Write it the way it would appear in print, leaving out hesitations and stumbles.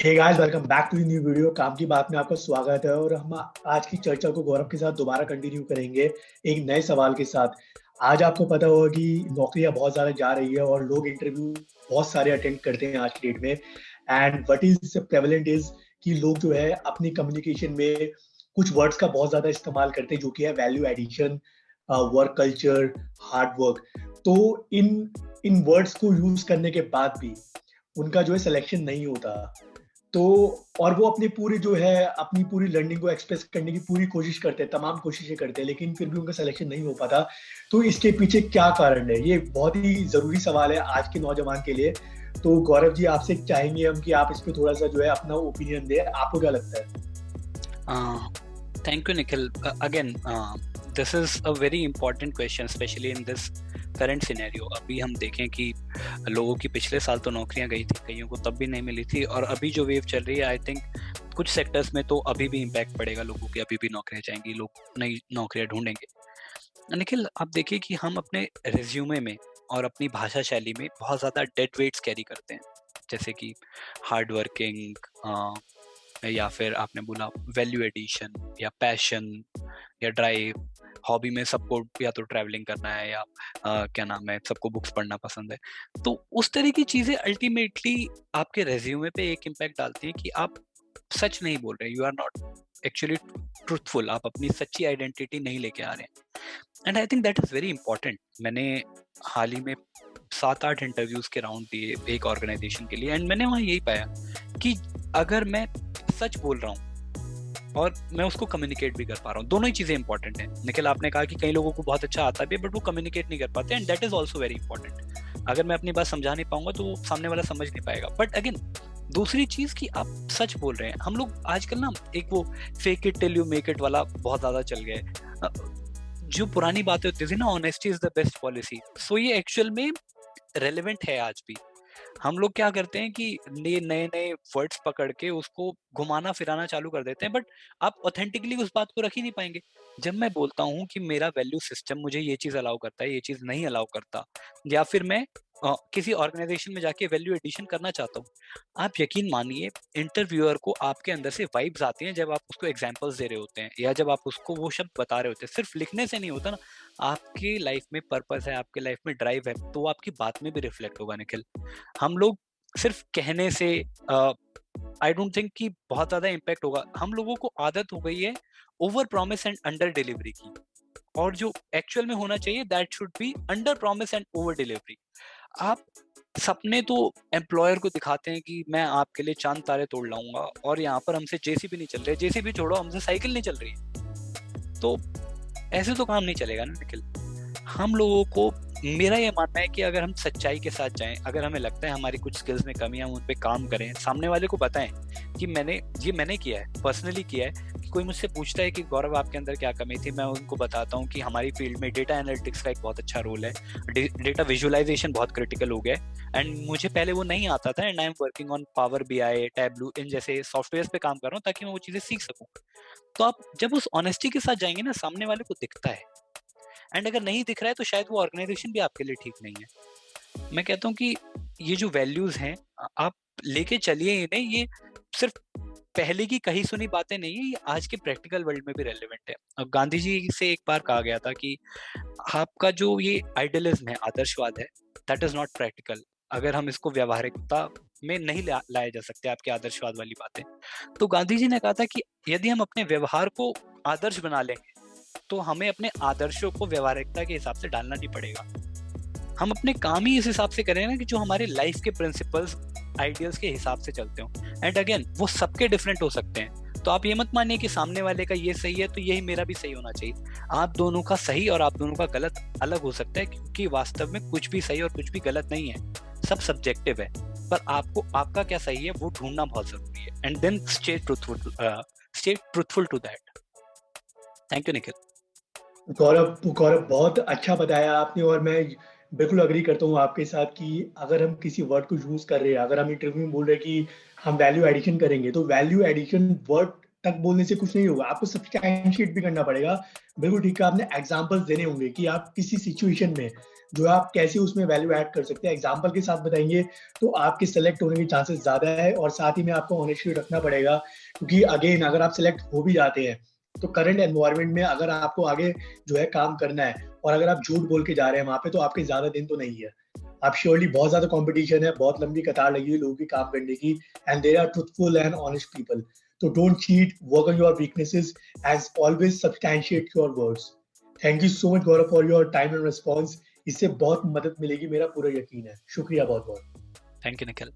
Hey guys, welcome back to new video. काम की बात में आपका स्वागत है और हम आज की चर्चा को गौरव के साथ दोबारा कंटिन्यू करेंगे एक नए सवाल के साथ। आज आपको पता होगा कि नौकरियां बहुत ज़्यादा जा रही है और लोग इंटरव्यू बहुत सारे अटेंड करते हैं आज की डेट में। And what is prevalent is कि लोग जो है अपनी कम्युनिकेशन में कुछ वर्ड्स का बहुत ज़्यादा इस्तेमाल करते हैं, जो कि है value addition, work culture, hard work. तो इन इन वर्ड्स को यूज करने के बाद भी उनका जो है सिलेक्शन नहीं होता। तो और वो अपनी पूरी लर्निंग को एक्सप्रेस करने की पूरी कोशिश करते हैं, तमाम कोशिशें करते हैं, लेकिन फिर भी उनका सिलेक्शन नहीं हो पाता। तो इसके पीछे क्या कारण है? ये बहुत ही ज़रूरी सवाल है आज के नौजवान के लिए। तो गौरव जी, आपसे चाहेंगे हम कि आप इस पे थोड़ा-सा जो है अपना ओपिनियन दें। आपको क्या लगता है? Thank you, Nikhil. Again, this is a very important question, especially in this current scenario. अभी हम देखें कि लोगों की पिछले साल तो नौकरियां गई थी, कईयों को तब भी नहीं मिली थी, और अभी जो वेव चल रही है, आई थिंक कुछ सेक्टर्स में तो अभी भी इम्पैक्ट पड़ेगा लोगों की, अभी भी नौकरियां जाएंगी, लोग नई नौकरियां ढूंढेंगे। निखिल, आप देखिए कि हम अपने रिज्यूमे में और अपनी भाषा शैली में बहुत ज़्यादा डेड वेट्स कैरी करते हैं, जैसे कि हार्ड वर्किंग, या फिर आपने बोला वैल्यू एडिशन या पैशन या ड्राइव, हॉबी में सबको या तो ट्रैवलिंग करना है या क्या नाम है, सबको बुक्स पढ़ना पसंद है। तो उस तरह की चीजें अल्टीमेटली आपके रेज्यूमे पे एक इम्पैक्ट डालती हैं कि आप सच नहीं बोल रहे, you are not actually truthful, आप अपनी सच्ची आइडेंटिटी नहीं लेके आ रहे हैं। And I think that is very important. मैंने हाल ही में 7-8 इंटरव्यूज के राउंड दिए एक ऑर्गेनाइजेशन के लिए, एंड मैंने वहाँ यही पाया कि अगर मैं सच बोल रहा हूँ और मैं उसको कम्युनिकेट भी कर पा रहा हूँ, दोनों ही चीजें इंपॉर्टेंट हैं। निखिल, आपने कहा कि कई लोगों को बहुत अच्छा आता भी है बट वो कम्युनिकेट नहीं कर पाते, and that is also very important. अगर मैं अपनी बात समझा नहीं पाऊंगा तो वो सामने वाला समझ नहीं पाएगा। बट अगेन, दूसरी चीज कि आप सच बोल रहे हैं। हम लोग आजकल ना एक वो fake it till you make it वाला बहुत ज्यादा चल गया है। जो पुरानी बातें होती थी ना, honesty is the best policy, so ये एक्चुअल में रेलेवेंट है आज भी। हम लोग क्या करते हैं कि ये नए नए वर्ड्स पकड़ के उसको घुमाना फिराना चालू कर देते हैं, बट आप ऑथेंटिकली उस बात को रख ही नहीं पाएंगे। जब मैं बोलता हूँ कि मेरा वैल्यू सिस्टम मुझे ये चीज अलाउ करता है, ये चीज नहीं अलाउ करता, या फिर मैं किसी ऑर्गेनाइजेशन में जाके वैल्यू एडिशन करना चाहता हूँ, आप यकीन मानिए इंटरव्यूअर को आपके अंदर से वाइब्स आती हैं जब आप उसको एग्जांपल्स दे रहे होते हैं या जब आप उसको वो शब्द बता रहे होते हैं। सिर्फ लिखने से नहीं होता ना, आपकी लाइफ में पर्पस है, आपके लाइफ में ड्राइव है, तो वो आपकी बात में भी रिफ्लेक्ट होगा। निखिल, हम लोग सिर्फ कहने से आई डोंट थिंक कि बहुत ज्यादा इम्पैक्ट होगा। हम लोगों को आदत हो गई है over promise and under delivery की, और जो एक्चुअल में होना चाहिए that should be under promise and over delivery. आप सपने तो एम्प्लॉयर को दिखाते हैं कि मैं आपके लिए चांद तारे तोड़ लाऊंगा, और यहाँ पर हमसे जेसीबी नहीं चल रही, जेसीबी छोड़ो, हमसे साइकिल नहीं चल रही। तो ऐसे तो काम नहीं चलेगा ना निखिल। हम लोगों को, मेरा ये मानना है कि अगर हम सच्चाई के साथ जाएं, अगर हमें लगता है हमारी कुछ स्किल्स में कमी है, हम उन पे काम करें, सामने वाले को बताएं कि मैंने किया है, पर्सनली किया है। कि कोई मुझसे पूछता है कि गौरव आपके अंदर क्या कमी थी, मैं उनको बताता हूँ कि हमारी फील्ड में डेटा एनालिटिक्स का एक बहुत अच्छा रोल है, डेटा विजुअलाइजेशन बहुत क्रिटिकल हो गया है, एंड मुझे पहले वो नहीं आता था, and I am working on power BI, Tableau, इन जैसे सॉफ्टवेयर पे काम कर रहा हूँ ताकि मैं वो चीजें सीख सकूँ। तो आप जब उस ऑनेस्टी के साथ जाएंगे ना, सामने वाले को दिखता है, एंड अगर नहीं दिख रहा है तो शायद वो ऑर्गेनाइजेशन भी आपके लिए ठीक नहीं है। मैं कहता हूँ कि ये जो वैल्यूज हैं, आप लेके चलिए इन्हें, ये सिर्फ पहले की कही सुनी बातें नहीं है, ये आज के प्रैक्टिकल वर्ल्ड में भी रेलेवेंट है। अब गांधी जी से एक बार कहा गया था कि आपका जो ये आइडियलिज्म है, आदर्शवाद है, दैट इज नॉट प्रैक्टिकल। अगर हम इसको व्यावहारिकता में नहीं लाए जा सकते आपके आदर्शवाद वाली बातें। तो गांधी जी ने कहा था कि यदि हम अपने व्यवहार को आदर्श बना लेंगे तो हमें अपने आदर्शों को व्यवहारिकता के हिसाब से डालना नहीं पड़ेगा। हम अपने काम ही इस हिसाब से करें ना कि जो हमारे लाइफ के प्रिंसिपल्स, आइडियल्स के हिसाब से चलते हो। एंड अगेन, वो सबके डिफरेंट हो सकते हैं, तो आप ये मत मानिए कि सामने वाले का ये सही है तो यही मेरा भी सही होना चाहिए। आप दोनों का सही और आप दोनों का गलत अलग हो सकता है, क्योंकि वास्तव में कुछ भी सही और कुछ भी गलत नहीं है, सब सब्जेक्टिव है। पर आपको आपका क्या सही है वो ढूंढना बहुत जरूरी है, and then stay truthful to that. Thank you Nikhil. Gaurav Gaurav, बहुत अच्छा बताया आपने और मैं बिल्कुल अग्री करता हूँ आपके साथ कि अगर हम किसी वर्ड को यूज कर रहे हैं, अगर हम इंटरव्यू में बोल रहे हैं कि हम वैल्यू एडिशन करेंगे, तो वैल्यू एडिशन वर्ड तक बोलने से कुछ नहीं होगा, आपको सब्सटैंशिएट भी करना पड़ेगा। बिल्कुल ठीक है, आपने एग्ज़ाम्पल्स देने होंगे कि आप किसी सिचुएशन में जो है आप कैसे उसमें वैल्यू ऐड कर सकते हैं। एग्ज़ाम्पल के साथ बताएँगे तो आपके सेलेक्ट होने के चांसेस ज़्यादा है और साथ ही में आपको ऑनेस्टी रखना पड़ेगा क्योंकि अगेन अगर आप सेलेक्ट हो भी जाते हैं, तो करंट एनवायरनमेंट में अगर आपको आगे जो है काम करना है और अगर आप झूठ बोल के जा रहे हैं वहाँ पे तो आपके ज़्यादा दिन तो नहीं है। आप श्योरली बहुत ज़्यादा कॉम्पिटिशन है, बहुत लंबी कतार लगी है लोगों की काम करने की and there are truthful and honest people. So don't cheat, work on your weaknesses, as always substantiate your words. Thank you so much Gaurav for your time and response. इससे बहुत मदद मिलेगी, मेरा पूरा यकीन है। शुक्रिया बहुत बहुत। Thank you Nikhil.